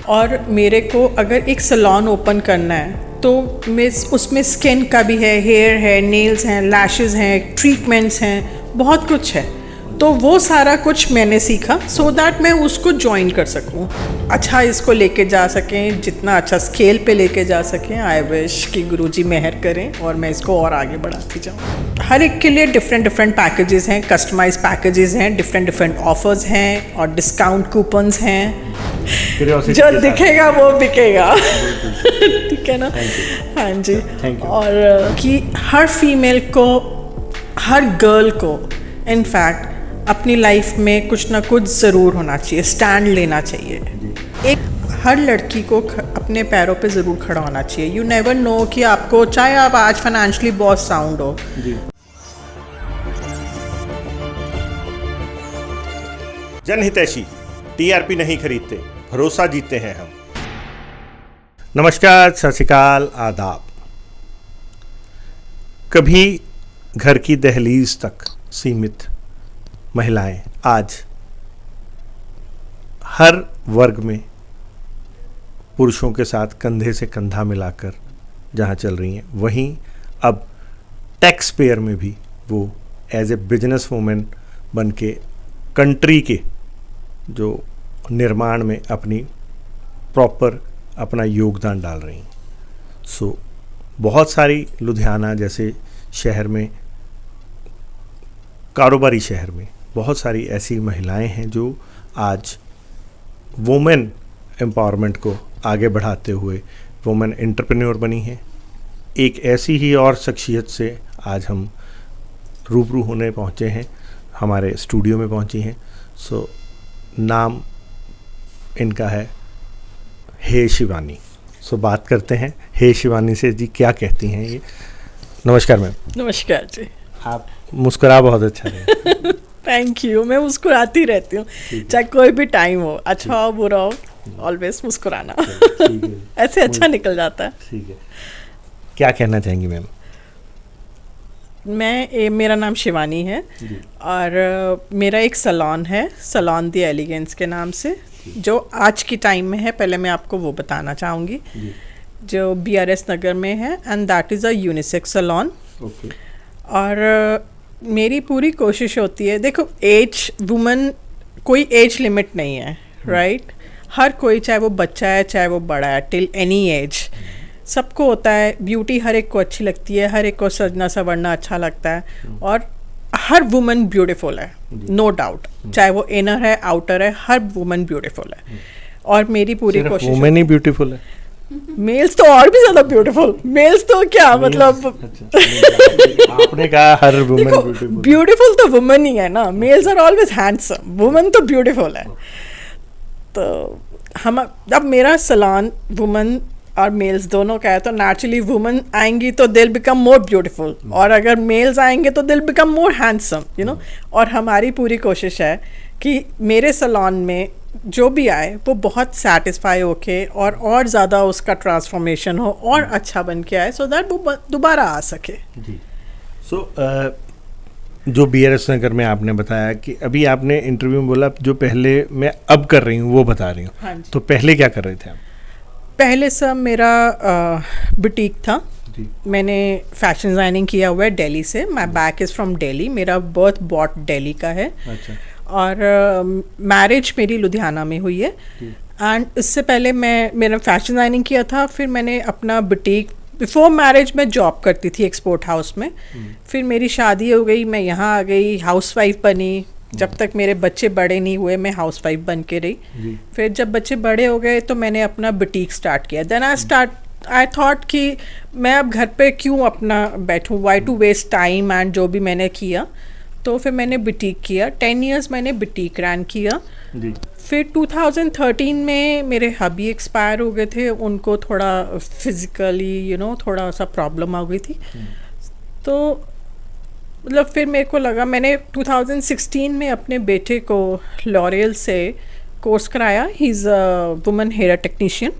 और मेरे को अगर एक सैलून ओपन करना है तो मैं उसमें स्किन का भी है, हेयर है, नेल्स हैं, लैशेस हैं, ट्रीटमेंट्स हैं, बहुत कुछ है। तो वो सारा कुछ मैंने सीखा सो दैट मैं उसको ज्वाइन कर सकूं, अच्छा इसको लेके जा सकें, जितना अच्छा स्केल पे लेके जा सकें। आई विश कि गुरुजी मेहर करें और मैं इसको और आगे बढ़ाती जाऊँ। हर एक के लिए डिफरेंट पैकेजेस हैं, कस्टमाइज पैकेजेस हैं, डिफरेंट ऑफर्स हैं और डिस्काउंट कूपन्स हैं। जो दिखेगा वो बिकेगा। ठीक है ना? हाँ जी। और कि हर फीमेल को, हर गर्ल को इनफैक्ट अपनी लाइफ में कुछ ना कुछ ज़रूर होना चाहिए, स्टैंड लेना चाहिए। एक हर लड़की को अपने पैरों पे ज़रूर खड़ा होना चाहिए। यू नेवर नो कि आपको, चाहे आप आज फाइनेंशियली बहुत साउंड हो। जनहितैषी, टीआरपी नहीं खरीदते, भरोसा जीतते हैं हम। नमस्कार, सत श्री अकाल, आदाब। कभी घर की दहलीज तक सीमित महिलाएं आज हर वर्ग में पुरुषों के साथ कंधे से कंधा मिलाकर जहां चल रही हैं, वहीं अब टैक्स पेयर में भी वो एज ए बिजनेस वूमेन बन के कंट्री के जो निर्माण में अपनी प्रॉपर अपना योगदान डाल रही हैं। सो बहुत सारी लुधियाना जैसे शहर में, कारोबारी शहर में बहुत सारी ऐसी महिलाएं हैं जो आज वुमेन एम्पावरमेंट को आगे बढ़ाते हुए वुमेन एंटरप्रेन्योर बनी हैं। एक ऐसी ही और शख्सियत से आज हम रूबरू होने पहुंचे हैं, हमारे स्टूडियो में पहुंची हैं। सो नाम इनका है हे शिवानी। सो बात करते हैं हे शिवानी से। जी क्या कहती हैं ये? नमस्कार मैम। नमस्कार जी। आप मुस्कुरा बहुत अच्छा रहे। Thank you. मैं मुस्कुराती रहती हूँ, चाहे कोई भी टाइम हो, अच्छा हो बुरा हो, ऑलवेज मुस्कुराना। ऐसे अच्छा निकल जाता है। ठीक है, क्या कहना चाहेंगी मैम? मेरा नाम शिवानी है और मेरा एक सैलून है, सैलून दी एलिगेंस के नाम से, जो आज की टाइम में है। पहले मैं आपको वो बताना चाहूँगी, जो BRS नगर में है, and that is a unisex salon. और मेरी पूरी कोशिश होती है, देखो एज, वुमन कोई एज लिमिट नहीं है, राइट? हर कोई, चाहे वो बच्चा है चाहे वो बड़ा है, टिल एनी एज सबको होता है। ब्यूटी हर एक को अच्छी लगती है, हर एक को सजना संवरना अच्छा लगता है, और हर वुमन ब्यूटीफुल है, नो डाउट। चाहे वो इनर है आउटर है, हर वुमन ब्यूटीफुल है। और मेरी पूरी कोशिश, वुमन ही ब्यूटीफुल है? मेल्स तो और भी ज्यादा ब्यूटीफुल। मेल्स तो क्या मतलब, आपने कहा हर वुमन ब्यूटीफुल। ब्यूटीफुल तो वुमन ही है ना। Males are always handsome, woman तो ब्यूटीफुल है। तो हम, अब मेरा सैलून वुमन और मेल्स दोनों का है, तो नेचुरली वुमन आएंगी तो दिल बिकम मोर ब्यूटीफुल, और अगर मेल्स आएंगे तो दिल become more handsome, you know. और हमारी पूरी कोशिश है कि मेरे सैलून में जो भी आए वो बहुत सेटिस्फाई होके और ज़्यादा उसका ट्रांसफॉर्मेशन हो और अच्छा बन के आए, सो दैट वो दोबारा आ सके। जी। सो जो BRS नगर में आपने बताया कि अभी आपने इंटरव्यू में बोला जो पहले मैं अब कर रही हूँ वो बता रही हूँ। हाँ, तो पहले क्या कर रहे थे आप? पहले सब मेरा बुटीक था। मैंने फैशन डिज़ाइनिंग किया हुआ है दिल्ली से। My back is from Delhi, मेरा बर्थ बॉट दिल्ली का है। अच्छा। और मैरिज मेरी लुधियाना में हुई है। एंड इससे पहले मेरा फैशन डिज़ाइनिंग किया था, फिर मैंने अपना बुटीक, बिफोर मैरिज मैं जॉब करती थी एक्सपोर्ट हाउस में। फिर मेरी शादी हो गई, मैं यहाँ आ गई, हाउसवाइफ बनी। जब तक मेरे बच्चे बड़े नहीं हुए मैं हाउसवाइफ बन के रही। फिर जब बच्चे बड़े हो गए तो मैंने अपना बुटीक स्टार्ट किया। देन आई थॉट कि मैं अब घर पे क्यों अपना बैठूं, why to waste time, and जो भी मैंने किया। तो फिर मैंने बुटीक किया, 10 years मैंने बुटीक रन किया। फिर 2013 में मेरे हबी एक्सपायर हो गए थे, उनको थोड़ा फिजिकली थोड़ा सा प्रॉब्लम आ गई थी। तो मतलब फिर मेरे को लगा, मैंने 2016 में अपने बेटे को लॉरियल से कोर्स कराया। He is a woman hair technician.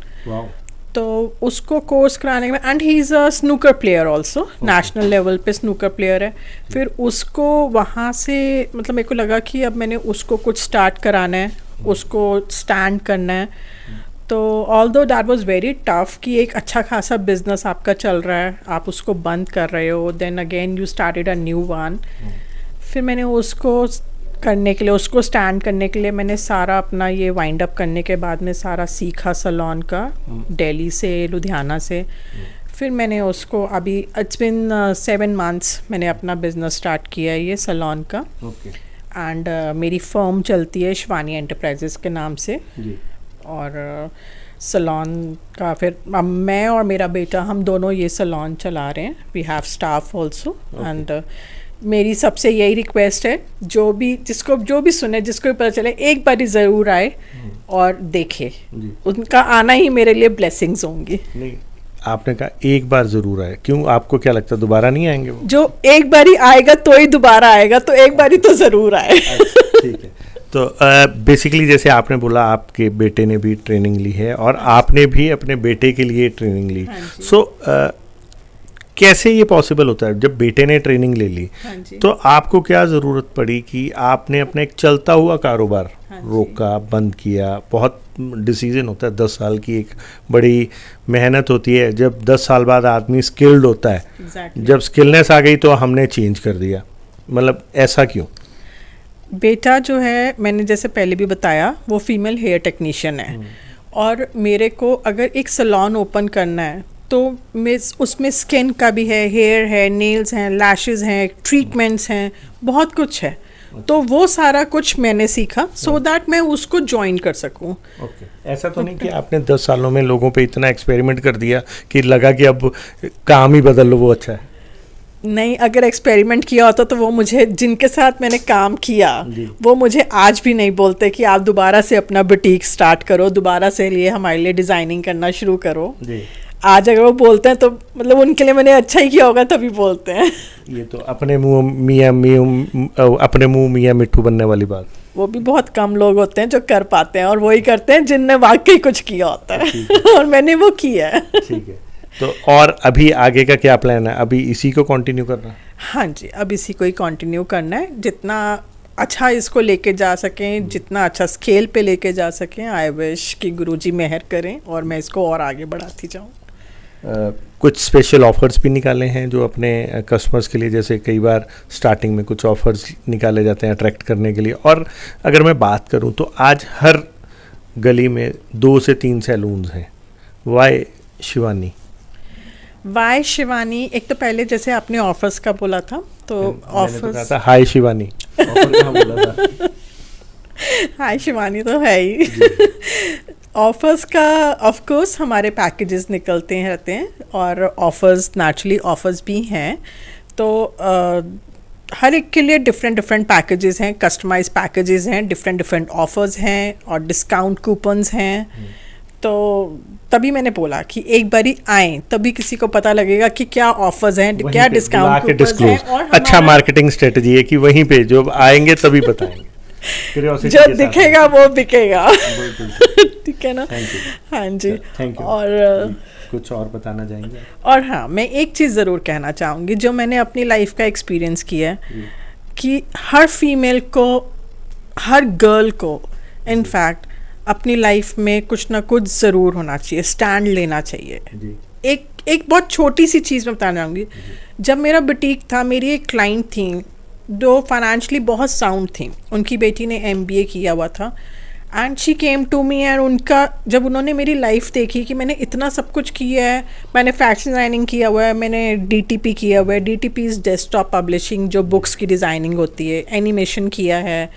तो उसको कोर्स कराने में, and he is a snooker player also, national level पे स्नूकर प्लेयर है। फिर उसको वहाँ से मतलब मेरे को लगा कि अब मैंने उसको कुछ स्टार्ट कराना है, उसको स्टैंड करना है। तो although that was very tough कि एक अच्छा खासा बिजनेस आपका चल रहा है, आप उसको बंद कर रहे हो, then again you started a new one. फिर मैंने उसको करने के लिए, उसको स्टैंड करने के लिए मैंने सारा अपना ये वाइंड अप करने के बाद में सारा सीखा सैलून का, दिल्ली से, लुधियाना से। फिर मैंने उसको अभी इट्स बिन 7 months मैंने अपना बिजनेस स्टार्ट किया है ये सैलून का। एंड मेरी फर्म चलती है शिवानी एंटरप्राइजेस के नाम से। और सैलून का फिर अब मैं और मेरा बेटा हम दोनों ये सैलून चला रहे हैं। We have staff also. And मेरी सबसे यही रिक्वेस्ट है, जो भी सुने, जिसको भी पता चले, एक बार ज़रूर आए और देखे। उनका आना ही मेरे लिए ब्लेसिंग्स होंगी। नहीं, आपने कहा एक बार ज़रूर आए, क्यों? आपको क्या लगता है दोबारा नहीं आएंगे वो? जो एक बार ही आएगा तो ही दोबारा आएगा, तो एक बार ही तो ज़रूर आए। ठीक है। तो बेसिकली जैसे आपने बोला आपके बेटे ने भी ट्रेनिंग ली है और आपने भी अपने बेटे के लिए ट्रेनिंग ली। सो कैसे ये पॉसिबल होता है जब बेटे ने ट्रेनिंग ले ली? तो आपको क्या ज़रूरत पड़ी कि आपने अपना एक चलता हुआ कारोबार रोका, बंद किया? बहुत डिसीजन होता है, 10 साल की एक बड़ी मेहनत होती है। जब 10 साल बाद आदमी स्किल्ड होता है, जब स्किलनेस आ गई तो हमने चेंज कर दिया, मतलब ऐसा क्यों? बेटा जो है, मैंने जैसे पहले भी बताया, वो फीमेल हेयर टेक्नीशियन है। और मेरे को अगर एक सैलून ओपन करना है तो मैं उसमें स्किन का भी है, हेयर है, नेल्स हैं, लैशेस हैं, ट्रीटमेंट्स हैं, बहुत कुछ है। तो वो सारा कुछ मैंने सीखा सो दैट मैं उसको ज्वाइन कर सकूं। ऐसा तो नहीं कि आपने 10 सालों में लोगों पे इतना एक्सपेरिमेंट कर दिया कि लगा कि अब काम ही बदल लो, वो अच्छा है? नहीं, अगर एक्सपेरिमेंट किया होता तो वो मुझे, जिनके साथ मैंने काम किया, वो मुझे आज भी नहीं बोलते कि आप दोबारा से अपना बुटीक स्टार्ट करो, दोबारा से लिए हमारे लिए डिज़ाइनिंग करना शुरू करो। आज अगर वो बोलते हैं तो मतलब उनके लिए मैंने अच्छा ही किया होगा, तभी बोलते हैं। ये तो अपने मुंह मियाँ मिट्ठू बनने वाली बात। वो भी बहुत कम लोग होते हैं जो कर पाते हैं, और वही करते हैं जिनने वाकई कुछ किया होता है। और मैंने वो किया है। ठीक है। तो और अभी आगे का क्या प्लान है? अभी इसी को कंटिन्यू करना है? हाँ जी, अब इसी को ही कंटिन्यू करना है। जितना अच्छा इसको लेके जा सकें, जितना अच्छा स्केल पे लेके जा सकें, आई विश कि गुरुजी मेहर करें और मैं इसको और आगे बढ़ाती जाऊँ। कुछ स्पेशल ऑफर्स भी निकाले हैं जो अपने कस्टमर्स के लिए, जैसे कई बार स्टार्टिंग में कुछ ऑफर्स निकाले जाते हैं अट्रैक्ट करने के लिए। और अगर मैं बात करूं तो आज हर गली में 2 से 3 सैलून्स हैं। वाई शिवानी? वाई शिवानी, एक तो पहले जैसे आपने ऑफर्स का बोला था, तो ऑफर्स, हाय शिवानी ऑफर कहाँ बोला था? हाय शिवानी तो है ही। ऑफर्स का ऑफ कोर्स हमारे पैकेजेस निकलते हैं रहते हैं, और ऑफर्स नेचुरली ऑफर्स भी हैं। तो हर एक के लिए डिफरेंट पैकेजेस हैं, कस्टमाइज पैकेजेस हैं, डिफरेंट ऑफर्स हैं और डिस्काउंट कूपन्स हैं। तो तभी मैंने बोला कि एक बारी आएँ, तभी किसी को पता लगेगा कि क्या ऑफर्स हैं, क्या डिस्काउंट कूपन्स हैं। और अच्छा मार्केटिंग स्ट्रेटजी है कि वहीं पे जो आएंगे तभी बताएंगे। जो दिखेगा वो बिकेगा। ठीक है ना? हाँ जी। Thank you. और कुछ और बताना चाहेंगे? और हाँ, मैं एक चीज़ ज़रूर कहना चाहूँगी जो मैंने अपनी लाइफ का एक्सपीरियंस किया है, कि हर फीमेल को, हर गर्ल को इनफैक्ट अपनी लाइफ में कुछ ना कुछ ज़रूर होना चाहिए, स्टैंड लेना चाहिए। एक बहुत छोटी सी चीज़ मैं बताना चाहूँगी। जब मेरा बुटीक था, मेरी एक क्लाइंट थी जो फाइनेंशियली बहुत साउंड थी, उनकी बेटी ने MBA किया हुआ था, and she came to me. And उनका, जब उन्होंने मेरी लाइफ देखी कि मैंने इतना सब कुछ किया है, मैंने फैशन डिज़ाइनिंग किया हुआ है, मैंने DTP किया हुआ है, DTP इज़ डेस्कटॉप पब्लिशिंग, जो बुक्स की डिज़ाइनिंग होती है, एनिमेशन किया है।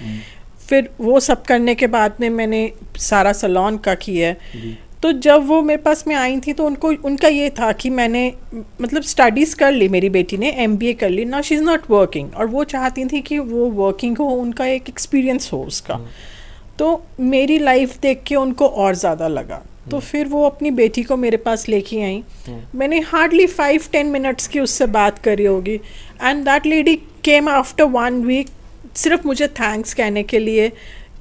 फिर वो सब करने के बाद में मैंने सारा सैलून का किया है। तो जब वो मेरे पास में आई थी तो उनका ये था कि मैंने मतलब स्टडीज़ कर ली, मेरी बेटी ने MBA कर ली ना, शी इज़ नॉट वर्किंग, और वो चाहती थी कि वो वर्किंग हो, उनका एक एक्सपीरियंस हो उसका। तो मेरी लाइफ देख के उनको और ज़्यादा लगा, तो फिर वो अपनी बेटी को मेरे पास लेके आई। मैंने हार्डली 5-10 मिनट्स की उससे बात करी होगी, and that lady came after 1 week सिर्फ मुझे थैंक्स कहने के लिए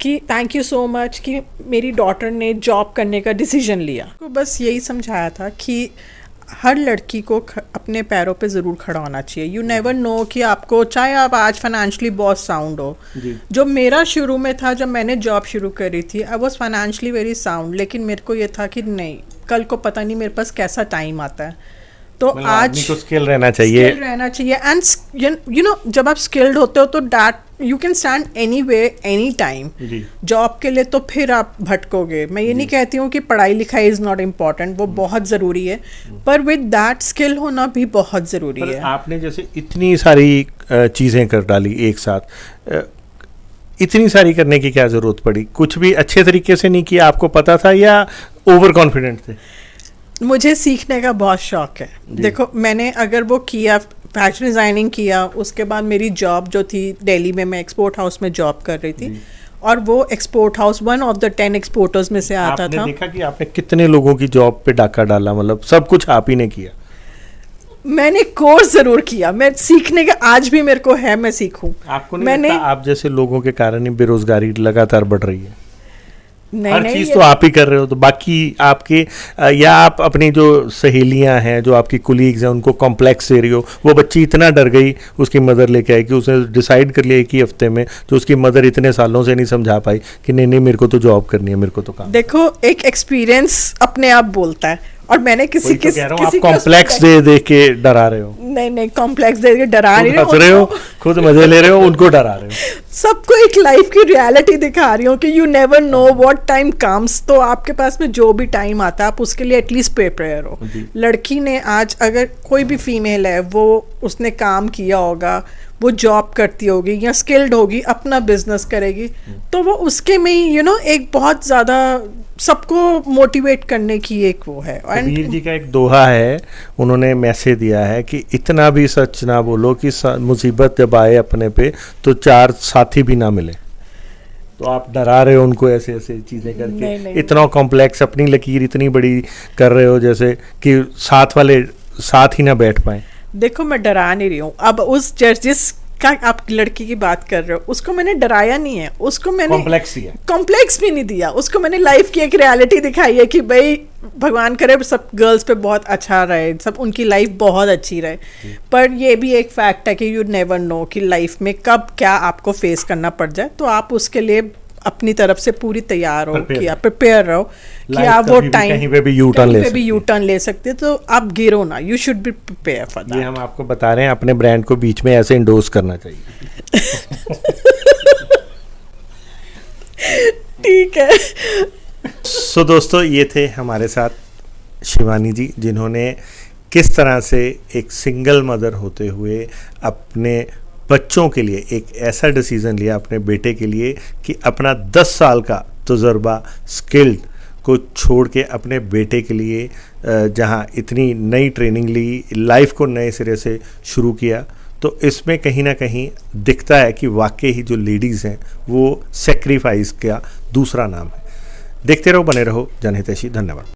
कि थैंक यू सो मच कि मेरी डॉटर ने जॉब करने का डिसीजन लिया। तो बस यही समझाया था कि हर लड़की को अपने पैरों पे ज़रूर खड़ा होना चाहिए. यू नेवर नो कि आपको, चाहे आप आज फाइनेंशियली बहुत साउंड हो. जो मेरा शुरू में था, जब मैंने जॉब शुरू करी थी, I was financially very sound, लेकिन मेरे को ये था कि नहीं, कल को पता नहीं मेरे पास कैसा टाइम आता है. तो आज को स्किल रहना चाहिए. एंड यू नो जब आप स्किल्ड होते हो तो that you can stand any way any time. Job के लिए तो फिर आप भटकोगे. मैं ये नहीं कहती हूँ कि पढ़ाई लिखाई इज़ नॉट इम्पॉर्टेंट, वो बहुत ज़रूरी है, पर विद दैट स्किल होना भी बहुत ज़रूरी है. आपने जैसे इतनी सारी चीज़ें कर डाली एक साथ, इतनी सारी करने की क्या ज़रूरत पड़ी? कुछ भी अच्छे तरीके से नहीं किया, आपको पता था, या ओवर कॉन्फिडेंट थे? मुझे सीखने का बहुत शौक है. देखो, मैंने अगर वो किया, फैशन डिज़ाइनिंग किया, उसके बाद मेरी जॉब जो थी दिल्ली में, मैं एक्सपोर्ट हाउस में जॉब कर रही थी, और वो export house 1 of the 10 exporters में से आता था. देखा कि आपने कितने लोगों की जॉब पे डाका डाला, मतलब सब कुछ आप ही ने किया? मैंने कोर्स जरूर किया. मैं सीखने का आज भी मेरे को है, मैं सीखूं. आपको नहीं लगता आप जैसे लोगों के कारण ही बेरोजगारी लगातार बढ़ रही है? हर चीज तो आप ही कर रहे हो, तो बाकी आपके या आप अपनी जो सहेलियां हैं, जो आपकी कुलीग्स हैं, उनको कॉम्प्लेक्स दे रही हो. वो बच्ची इतना डर गई, उसकी मदर लेके आई कि उसने डिसाइड कर लिया एक ही हफ्ते में, जो उसकी मदर इतने सालों से नहीं समझा पाई कि नहीं नहीं मेरे को तो जॉब करनी है, मेरे को तो काम. देखो, एक एक्सपीरियंस अपने आप बोलता है, और मैंने किसी कॉम्प्लेक्स दे के डरा रहे हो. नहीं, कॉम्प्लेक्स दे के डरा रहे हो, खुद मजे ले रहे हो, उनको डरा रहे हो. सबको एक लाइफ की रियलिटी दिखा रही हूँ कि you never know what time comes. तो आपके पास में जो भी टाइम आता है, आप उसके लिए एटलीस्ट प्रिपेयर हो. लड़की ने आज, अगर कोई भी फीमेल है, वो उसने काम किया होगा, वो जॉब करती होगी या स्किल्ड होगी, अपना बिजनेस करेगी, तो वो उसके में ही यू नो एक बहुत ज़्यादा सबको मोटिवेट करने की एक वो है. कबीर जी का एक दोहा है, उन्होंने मैसेज दिया है कि इतना भी सच ना बोलो कि मुसीबत जब आए अपने पे तो 4 साथी भी ना मिले. तो आप डरा रहे हो उनको ऐसे ऐसे चीज़ें करके. नहीं. इतना कॉम्प्लेक्स, अपनी लकीर इतनी बड़ी कर रहे हो जैसे कि साथ वाले साथ ही ना बैठ पाए. देखो, मैं डरा नहीं रही हूँ. अब उस जिस का आप लड़की की बात कर रहे हो, उसको मैंने डराया नहीं है, उसको मैंने कॉम्प्लेक्स भी नहीं दिया. उसको मैंने लाइफ की एक रियलिटी दिखाई है कि भाई भगवान करे सब गर्ल्स पे बहुत अच्छा रहे, सब उनकी लाइफ बहुत अच्छी रहे. पर ये भी एक फैक्ट है कि यू नेवर नो कि लाइफ में कब क्या आपको फेस करना पड़ जाए. तो आप उसके लिए अपनी तरफ से पूरी तैयार हो, कि आप प्रिपेयर रहो कि आप वो टाइम कहीं पे भी यू टर्न ले सकते, तो आप गिरो ना. You should be prepare for that. ये हम आपको बता रहे हैं, अपने ब्रांड को बीच में ऐसे इंडोर्स करना चाहिए. ठीक है. सो दोस्तों, ये थे हमारे साथ शिवानी जी, जिन्होंने किस तरह से एक सिंगल मदर होते हुए अपने बच्चों के लिए एक ऐसा डिसीज़न लिया, अपने बेटे के लिए, कि अपना 10 साल का तजुर्बा, स्किल्ड को छोड़ के अपने बेटे के लिए जहां इतनी नई ट्रेनिंग ली, लाइफ को नए सिरे से शुरू किया. तो इसमें कहीं ना कहीं दिखता है कि वाकई ही जो लेडीज़ हैं वो सेक्रीफाइस का दूसरा नाम है. देखते रहो, बने रहो जनहितैषी. धन्यवाद.